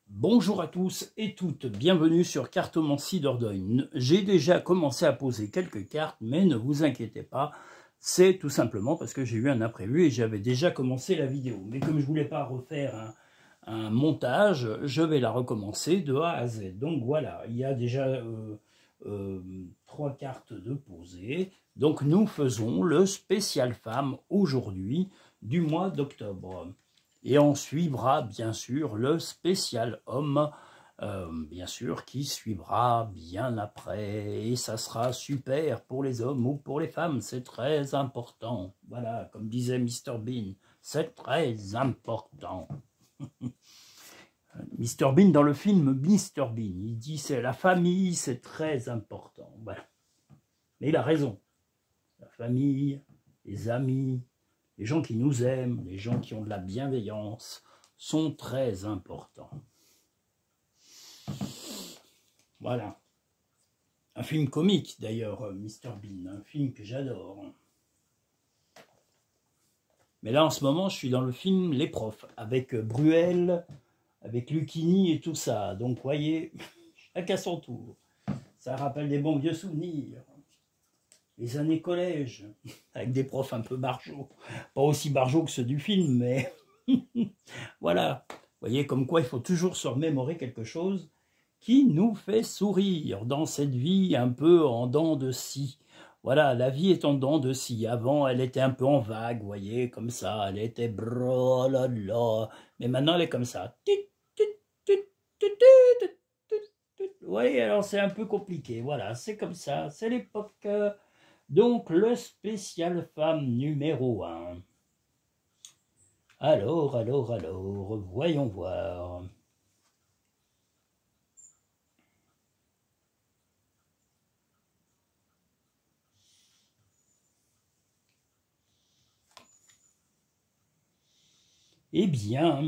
Bonjour à tous et toutes, bienvenue sur Cartomancie Dordogne. J'ai déjà commencé à poser quelques cartes, mais ne vous inquiétez pas, c'est tout simplement parce que j'ai eu un imprévu et j'avais déjà commencé la vidéo. Mais comme je ne voulais pas refaire un montage, je vais la recommencer de A à Z. Donc voilà, il y a déjà 3 cartes de posées. Donc nous faisons le spécial femme aujourd'hui du mois d'octobre. Et on suivra bien sûr le spécial homme, bien sûr, qui suivra bien après. Et ça sera super pour les hommes ou pour les femmes, c'est très important. Voilà, comme disait Mr Bean, c'est très important. Mr Bean dans le film Mr Bean, il dit c'est la famille, c'est très important. Voilà. Mais il a raison. La famille, les amis, les gens qui nous aiment, les gens qui ont de la bienveillance sont très importants. Voilà. Un film comique d'ailleurs, Mr Bean, un film que j'adore. Mais là en ce moment je suis dans le film Les Profs, avec Bruel, avec Lucchini et tout ça. Donc voyez, chacun son tour. Ça rappelle des bons vieux souvenirs. Les années collège, avec des profs un peu barjots. Pas aussi barjots que ceux du film, mais voilà. Vous voyez, comme quoi il faut toujours se remémorer quelque chose qui nous fait sourire dans cette vie un peu en dents de scie. Voilà, la vie est en dents de scie. Avant, elle était un peu en vague, vous voyez, comme ça. Elle était brolala. Mais maintenant, elle est comme ça. Vous voyez, alors c'est un peu compliqué. Voilà, c'est comme ça. C'est l'époque... Donc, le spécial femme numéro 1. Alors, voyons voir. Eh bien,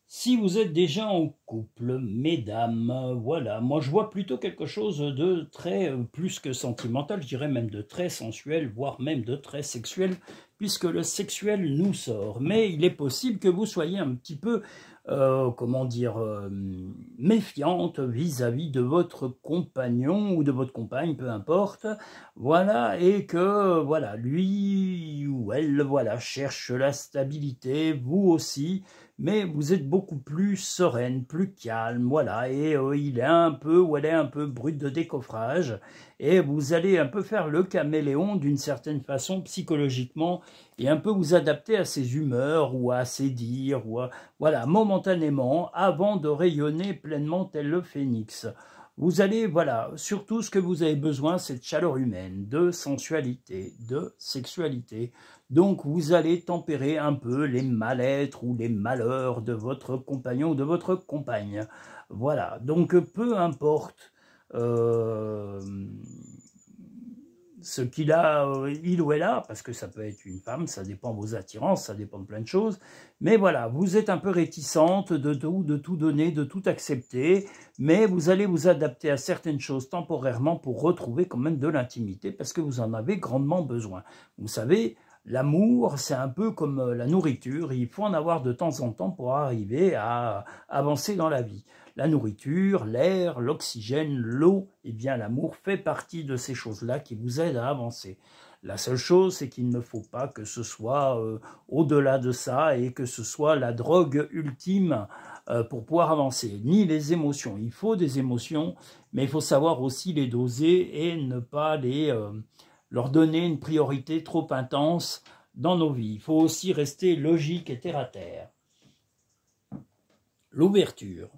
si vous êtes déjà en couple, mesdames, voilà, moi je vois plutôt quelque chose de très, plus que sentimental, je dirais même de très sensuel, voire même de très sexuel, puisque le sexuel nous sort. Mais il est possible que vous soyez un petit peu, comment dire, méfiante vis-à-vis de votre compagnon ou de votre compagne, peu importe, voilà, et que, voilà, lui ou elle, voilà, cherche la stabilité, vous aussi, mais vous êtes beaucoup plus sereine, plus calme, voilà, et il est un peu, ou elle est un peu brute de décoffrage, et vous allez un peu faire le caméléon d'une certaine façon psychologiquement, et un peu vous adapter à ses humeurs, ou à ses dires, ou à, voilà, momentanément, avant de rayonner pleinement tel le phénix. Vous allez, voilà, surtout ce que vous avez besoin, c'est de chaleur humaine, de sensualité, de sexualité. Donc, vous allez tempérer un peu les mal-être ou les malheurs de votre compagnon ou de votre compagne. Voilà, donc peu importe ce qu'il a, il ou elle a, parce que ça peut être une femme, ça dépend de vos attirances, ça dépend de plein de choses, mais voilà, vous êtes un peu réticente de tout donner, de tout accepter, mais vous allez vous adapter à certaines choses temporairement pour retrouver quand même de l'intimité, parce que vous en avez grandement besoin. Vous savez, l'amour, c'est un peu comme la nourriture, il faut en avoir de temps en temps pour arriver à avancer dans la vie. La nourriture, l'air, l'oxygène, l'eau, eh bien l'amour fait partie de ces choses-là qui vous aident à avancer. La seule chose, c'est qu'il ne faut pas que ce soit au-delà de ça et que ce soit la drogue ultime pour pouvoir avancer. Ni les émotions. Il faut des émotions, mais il faut savoir aussi les doser et ne pas leur donner une priorité trop intense dans nos vies. Il faut aussi rester logique et terre à terre. L'ouverture.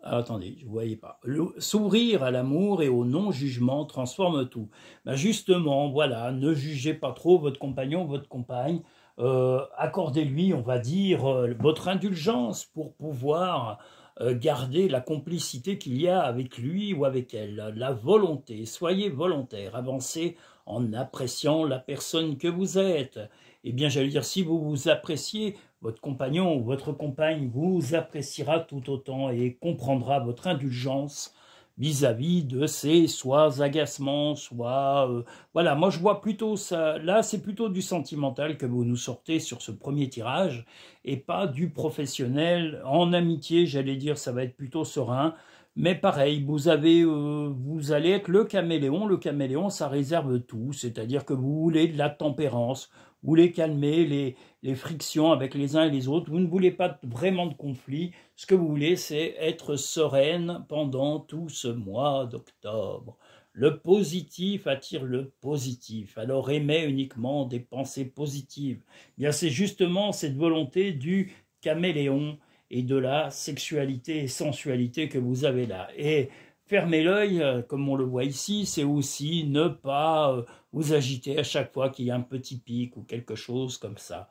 Ah, attendez, je ne voyais pas. S'ouvrir à l'amour et au non-jugement transforme tout. Ben justement, voilà, ne jugez pas trop votre compagnon, votre compagne. Accordez-lui, on va dire, votre indulgence pour pouvoir garder la complicité qu'il y a avec lui ou avec elle. La volonté, soyez volontaire, avancez en appréciant la personne que vous êtes. Eh bien, j'allais dire, si vous vous appréciez, votre compagnon ou votre compagne vous appréciera tout autant et comprendra votre indulgence vis-à-vis de ces soit agacements, soit... voilà, moi je vois plutôt ça, là c'est plutôt du sentimental que vous nous sortez sur ce premier tirage, et pas du professionnel. En amitié, j'allais dire, ça va être plutôt serein, mais pareil, vous allez être le caméléon. Le caméléon, ça réserve tout, c'est-à-dire que vous voulez de la tempérance, vous voulez calmer les frictions avec les uns et les autres, vous ne voulez pas vraiment de conflit, ce que vous voulez c'est être sereine pendant tout ce mois d'octobre. Le positif attire le positif, alors aimez uniquement des pensées positives. Eh bien, c'est justement cette volonté du caméléon et de la sexualité et sensualité que vous avez là. Et fermer l'œil, comme on le voit ici, c'est aussi ne pas vous agiter à chaque fois qu'il y a un petit pic ou quelque chose comme ça.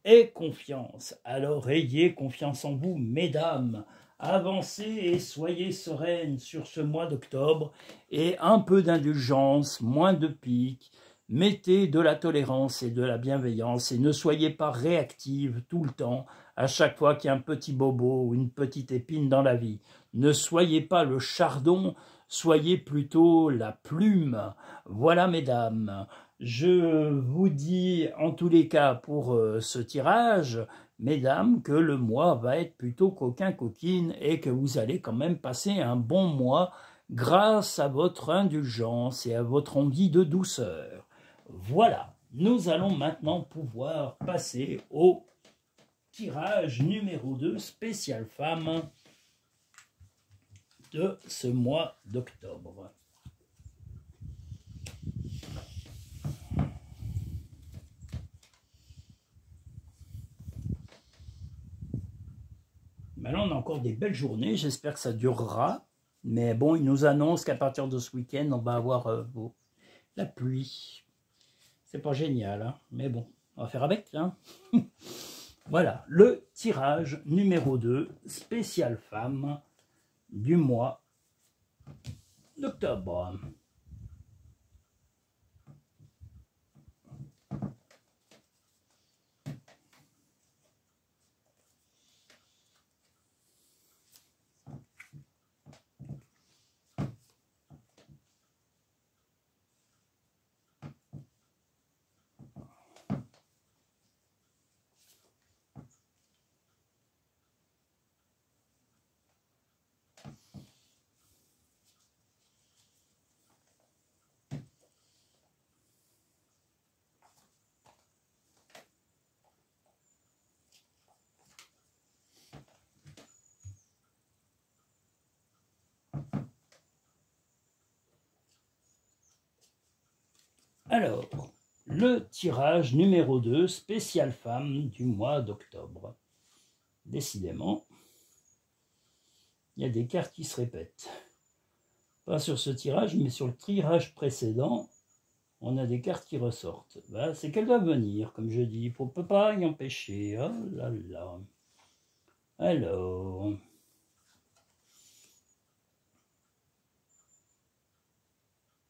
Et confiance. Alors ayez confiance en vous, mesdames. Avancez et soyez sereines sur ce mois d'octobre et un peu d'indulgence, moins de pique. Mettez de la tolérance et de la bienveillance et ne soyez pas réactive tout le temps à chaque fois qu'il y a un petit bobo ou une petite épine dans la vie. Ne soyez pas le chardon, soyez plutôt la plume. Voilà, mesdames. Je vous dis en tous les cas pour ce tirage, mesdames, que le mois va être plutôt coquin-coquine et que vous allez quand même passer un bon mois grâce à votre indulgence et à votre envie de douceur. Voilà, nous allons maintenant pouvoir passer au tirage numéro 2 spécial femme de ce mois d'octobre. Là, on a encore des belles journées, j'espère que ça durera. Mais bon, il nous annonce qu'à partir de ce week-end, on va avoir la pluie. C'est pas génial, hein, mais bon, on va faire avec. Hein. Voilà, le tirage numéro 2, spécial femme du mois d'octobre. Alors, le tirage numéro 2, spécial femme du mois d'octobre. Décidément, il y a des cartes qui se répètent. Pas sur ce tirage, mais sur le tirage précédent, on a des cartes qui ressortent. Ben, c'est qu'elles doivent venir, comme je dis. Il ne peut pas y empêcher. Oh là là. Alors...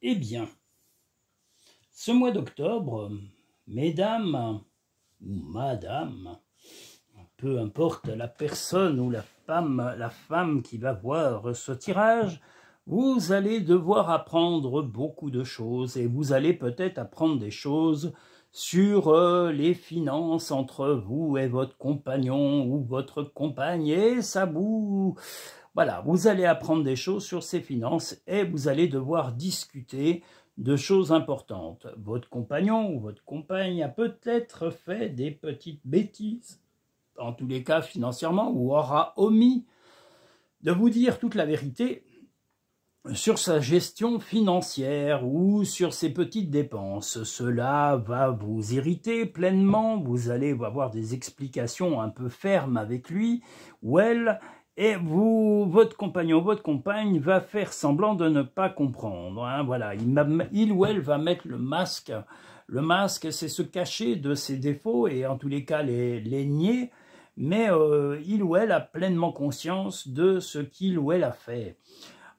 Eh bien... Ce mois d'octobre, mesdames ou madame, peu importe la personne ou la femme qui va voir ce tirage, vous allez devoir apprendre beaucoup de choses et vous allez peut-être apprendre des choses sur les finances entre vous et votre compagnon ou votre compagne et ça vous... Voilà, vous allez apprendre des choses sur ces finances et vous allez devoir discuter de choses importantes. Votre compagnon ou votre compagne a peut-être fait des petites bêtises, en tous les cas financièrement, ou aura omis de vous dire toute la vérité sur sa gestion financière ou sur ses petites dépenses. Cela va vous irriter pleinement, vous allez avoir des explications un peu fermes avec lui ou elle, et votre compagnon, votre compagne va faire semblant de ne pas comprendre. Hein, voilà, il ou elle va mettre le masque. Le masque, c'est se cacher de ses défauts et en tous les cas les nier. Mais il ou elle a pleinement conscience de ce qu'il ou elle a fait.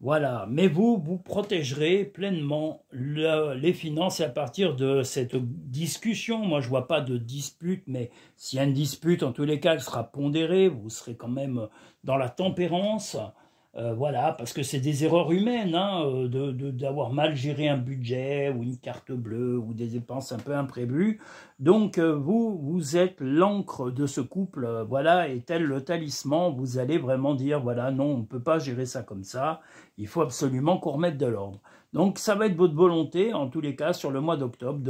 Voilà, mais vous protégerez pleinement les finances à partir de cette discussion. Moi, je vois pas de dispute, mais s'il y a une dispute, en tous les cas, elle sera pondérée. Vous serez quand même dans la tempérance. Voilà, parce que c'est des erreurs humaines, hein, d'avoir mal géré un budget ou une carte bleue ou des dépenses un peu imprévues. Donc vous êtes l'encre de ce couple, voilà, et tel le talisman, vous allez vraiment dire, voilà, non, on ne peut pas gérer ça comme ça, il faut absolument qu'on remette de l'ordre. Donc ça va être votre volonté, en tous les cas, sur le mois d'octobre,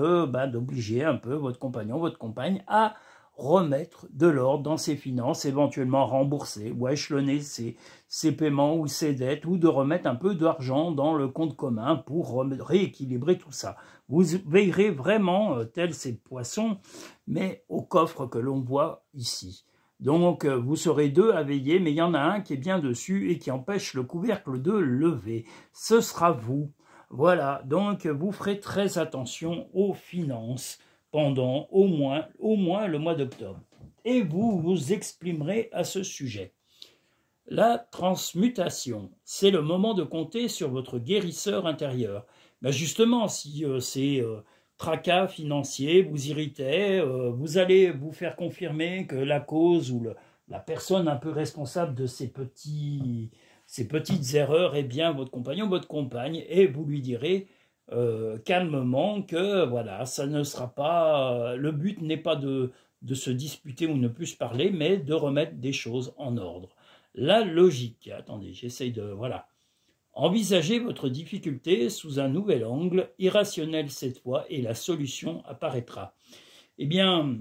d'obliger un peu votre compagnon, votre compagne à remettre de l'ordre dans ses finances, éventuellement rembourser ou échelonner ses paiements ou ses dettes, ou de remettre un peu d'argent dans le compte commun pour rééquilibrer tout ça. Vous veillerez vraiment, tels ces poissons, mais au coffre que l'on voit ici. Donc vous serez deux à veiller, mais il y en a un qui est bien dessus et qui empêche le couvercle de lever. Ce sera vous. Voilà, donc vous ferez très attention aux finances pendant au moins le mois d'octobre. Et vous vous exprimerez à ce sujet. La transmutation, c'est le moment de compter sur votre guérisseur intérieur. Ben justement, si ces tracas financiers vous irritaient, vous allez vous faire confirmer que la cause ou la personne un peu responsable de ces petites erreurs est bien votre compagnon, votre compagne, et vous lui direz calmement que voilà, ça ne sera pas, le but n'est pas de se disputer ou ne plus se parler, mais de remettre des choses en ordre. La logique, attendez, j'essaye de, voilà. Envisagez votre difficulté sous un nouvel angle, irrationnel cette fois, et la solution apparaîtra. Eh bien,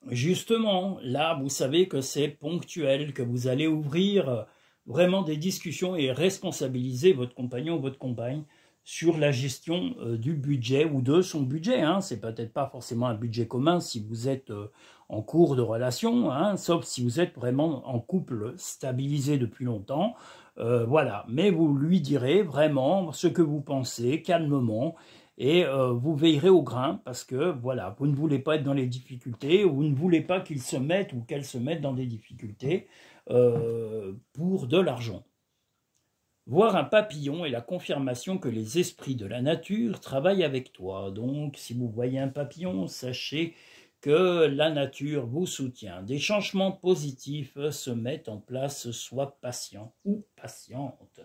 justement, là, vous savez que c'est ponctuel, que vous allez ouvrir vraiment des discussions et responsabiliser votre compagnon ou votre compagne sur la gestion du budget ou de son budget. Hein. C'est peut-être pas forcément un budget commun si vous êtes en cours de relation, hein, sauf si vous êtes vraiment en couple stabilisé depuis longtemps. Voilà, mais vous lui direz vraiment ce que vous pensez calmement et vous veillerez au grain parce que voilà, vous ne voulez pas être dans les difficultés, vous ne voulez pas qu'il se mette ou qu'elle se mette dans des difficultés pour de l'argent. Voir un papillon est la confirmation que les esprits de la nature travaillent avec toi. Donc, si vous voyez un papillon, sachez que la nature vous soutient. Des changements positifs se mettent en place, sois patient ou patiente.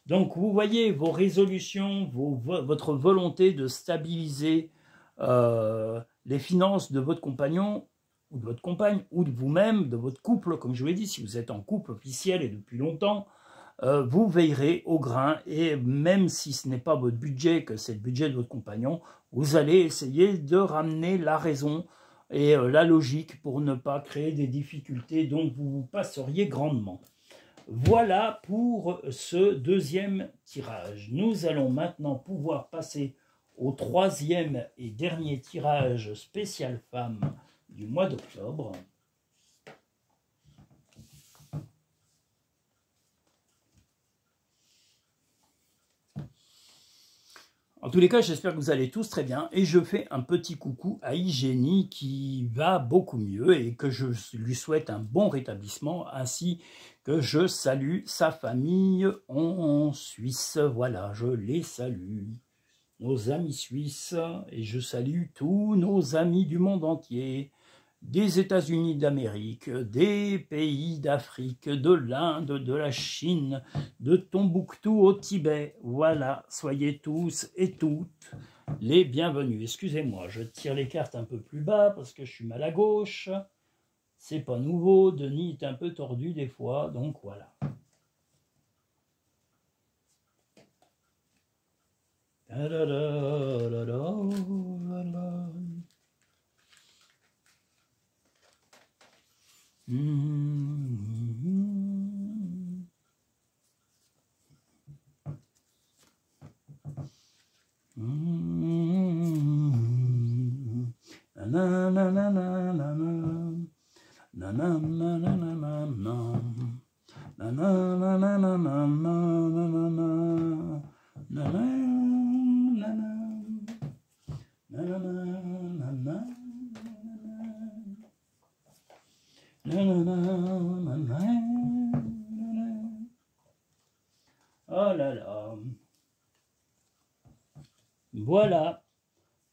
Donc, vous voyez vos résolutions, votre volonté de stabiliser les finances de votre compagnon ou de votre compagne ou de vous-même, de votre couple, comme je vous l'ai dit, si vous êtes en couple officiel et depuis longtemps, vous veillerez au grain et même si ce n'est pas votre budget, que c'est le budget de votre compagnon, vous allez essayer de ramener la raison et la logique pour ne pas créer des difficultés dont vous vous passeriez grandement. Voilà pour ce deuxième tirage. Nous allons maintenant pouvoir passer au troisième et dernier tirage spécial femme du mois d'octobre. En tous les cas, j'espère que vous allez tous très bien et je fais un petit coucou à Hygiénie qui va beaucoup mieux et que je lui souhaite un bon rétablissement ainsi que je salue sa famille en Suisse. Voilà, je les salue, nos amis suisses, et je salue tous nos amis du monde entier, des États-Unis d'Amérique, des pays d'Afrique, de l'Inde, de la Chine, de Tombouctou au Tibet. Voilà, soyez tous et toutes les bienvenus. Excusez-moi, je tire les cartes un peu plus bas parce que je suis mal à gauche. C'est pas nouveau, Denis est un peu tordu des fois, donc voilà. Oh là là. Voilà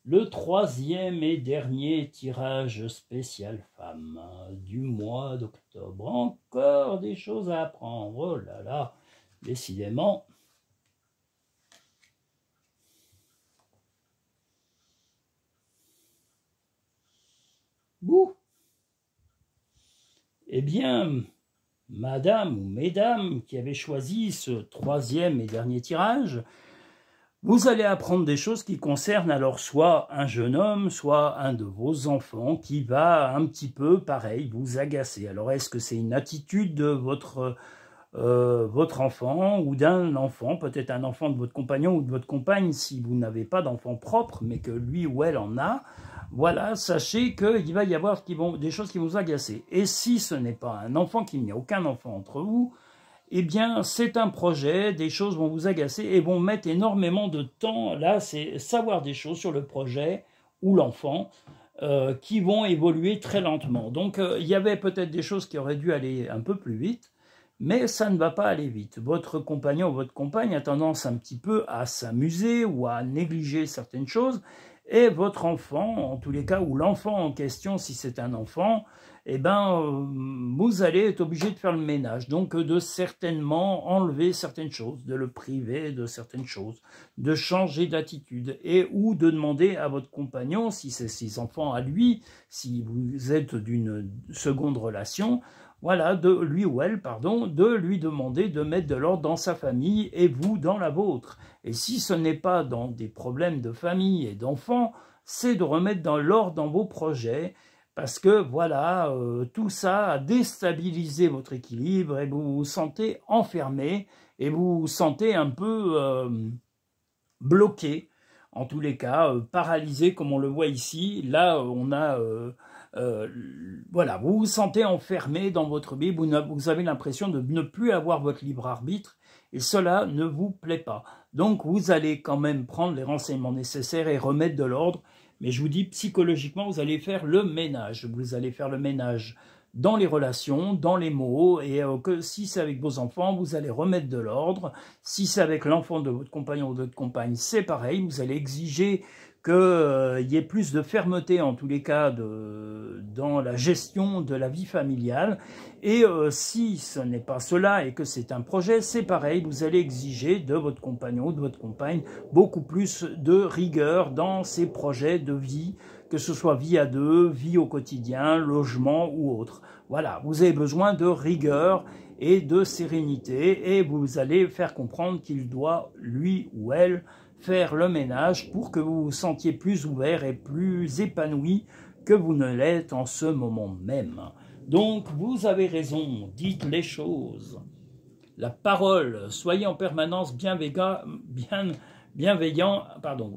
le troisième et dernier tirage spécial femme du mois d'octobre. Encore des choses à apprendre. Oh là là. décidément. Bouh. Eh bien, madame ou mesdames qui avez choisi ce troisième et dernier tirage, vous allez apprendre des choses qui concernent alors soit un jeune homme, soit un de vos enfants qui va un petit peu, pareil, vous agacer. Alors, est-ce que c'est une attitude de votre enfant ou d'un enfant, peut-être un enfant de votre compagnon ou de votre compagne si vous n'avez pas d'enfant propre, mais que lui ou elle en a? Voilà, sachez qu'il va y avoir des choses qui vont vous agacer. Et si ce n'est pas un enfant, qu'il n'y a aucun enfant entre vous, eh bien, c'est un projet, des choses vont vous agacer et vont mettre énormément de temps. Là, c'est savoir des choses sur le projet ou l'enfant qui vont évoluer très lentement. Donc, il y avait peut-être des choses qui auraient dû aller un peu plus vite, mais ça ne va pas aller vite. Votre compagnon ou votre compagne a tendance un petit peu à s'amuser ou à négliger certaines choses, et votre enfant, en tous les cas, ou l'enfant en question, si c'est un enfant, eh ben, vous allez être obligé de faire le ménage, donc de certainement enlever certaines choses, de le priver de certaines choses, de changer d'attitude, et ou de demander à votre compagnon, si c'est ses enfants à lui, si vous êtes d'une seconde relation, voilà, de lui ou elle, pardon, de lui demander de mettre de l'ordre dans sa famille et vous dans la vôtre. Et si ce n'est pas dans des problèmes de famille et d'enfants, c'est de remettre dans l'ordre dans vos projets, parce que voilà, tout ça a déstabilisé votre équilibre et vous vous sentez enfermé et vous vous sentez un peu bloqué, en tous les cas, paralysé comme on le voit ici. Là, on a... voilà, vous vous sentez enfermé dans votre vie, vous avez l'impression de ne plus avoir votre libre arbitre, et cela ne vous plaît pas. Donc vous allez quand même prendre les renseignements nécessaires et remettre de l'ordre, mais je vous dis, psychologiquement, vous allez faire le ménage. Vous allez faire le ménage dans les relations, dans les mots, et que si c'est avec vos enfants, vous allez remettre de l'ordre. Si c'est avec l'enfant de votre compagnon ou de votre compagne, c'est pareil, vous allez exiger qu'il y ait plus de fermeté, en tous les cas, dans la gestion de la vie familiale. Et si ce n'est pas cela et que c'est un projet, c'est pareil, vous allez exiger de votre compagnon ou de votre compagne beaucoup plus de rigueur dans ces projets de vie, que ce soit vie à deux, vie au quotidien, logement ou autre. Voilà, vous avez besoin de rigueur et de sérénité, et vous allez faire comprendre qu'il doit, lui ou elle, faire le ménage pour que vous vous sentiez plus ouvert et plus épanoui que vous ne l'êtes en ce moment même. Donc, vous avez raison, dites les choses. La parole, soyez en permanence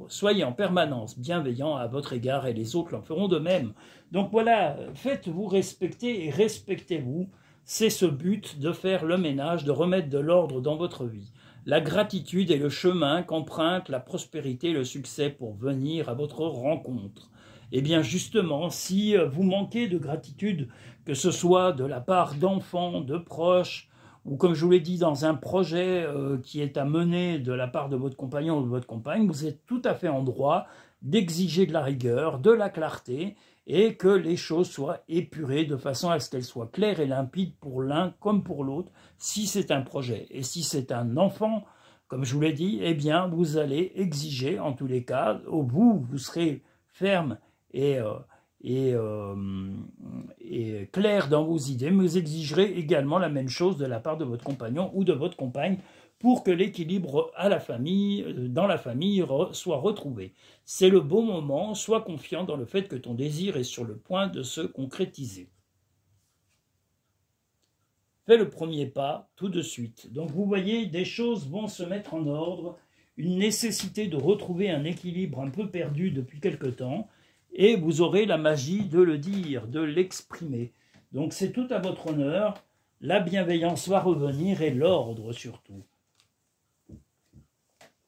soyez en permanence bienveillant à votre égard et les autres l'en feront de même. Donc voilà, faites-vous respecter et respectez-vous. C'est ce but de faire le ménage, de remettre de l'ordre dans votre vie. La gratitude est le chemin qu'emprunte la prospérité et le succès pour venir à votre rencontre. Eh bien justement, si vous manquez de gratitude, que ce soit de la part d'enfants, de proches, ou comme je vous l'ai dit, dans un projet qui est à mener de la part de votre compagnon ou de votre compagne, vous êtes tout à fait en droit d'exiger de la rigueur, de la clarté, et que les choses soient épurées de façon à ce qu'elles soient claires et limpides pour l'un comme pour l'autre, si c'est un projet. Et si c'est un enfant, comme je vous l'ai dit, eh bien, vous allez exiger, en tous les cas, au bout, vous serez ferme et clair dans vos idées, mais vous exigerez également la même chose de la part de votre compagnon ou de votre compagne pour que l'équilibre dans la famille soit retrouvé. C'est le bon moment, sois confiant dans le fait que ton désir est sur le point de se concrétiser. Fais le premier pas tout de suite. Donc vous voyez, des choses vont se mettre en ordre, une nécessité de retrouver un équilibre un peu perdu depuis quelque temps, et vous aurez la magie de le dire, de l'exprimer. Donc c'est tout à votre honneur, la bienveillance va revenir et l'ordre surtout.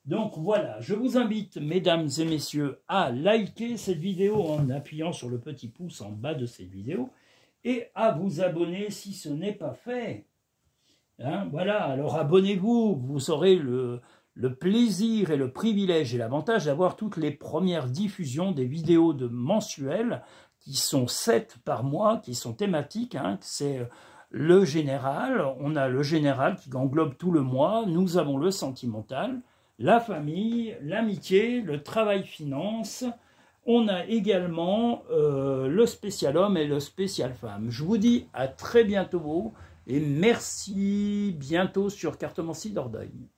Donc voilà, je vous invite, mesdames et messieurs, à liker cette vidéo en appuyant sur le petit pouce en bas de cette vidéo et à vous abonner si ce n'est pas fait. Hein, voilà, alors abonnez-vous, vous aurez le plaisir et le privilège et l'avantage d'avoir toutes les premières diffusions des vidéos mensuelles, qui sont 7 par mois, qui sont thématiques. Hein, c'est le général, on a le général qui englobe tout le moi, nous avons le sentimental, la famille, l'amitié, le travail finance, on a également le spécial homme et le spécial femme. Je vous dis à très bientôt et merci bientôt sur Cartomancie Dordogne.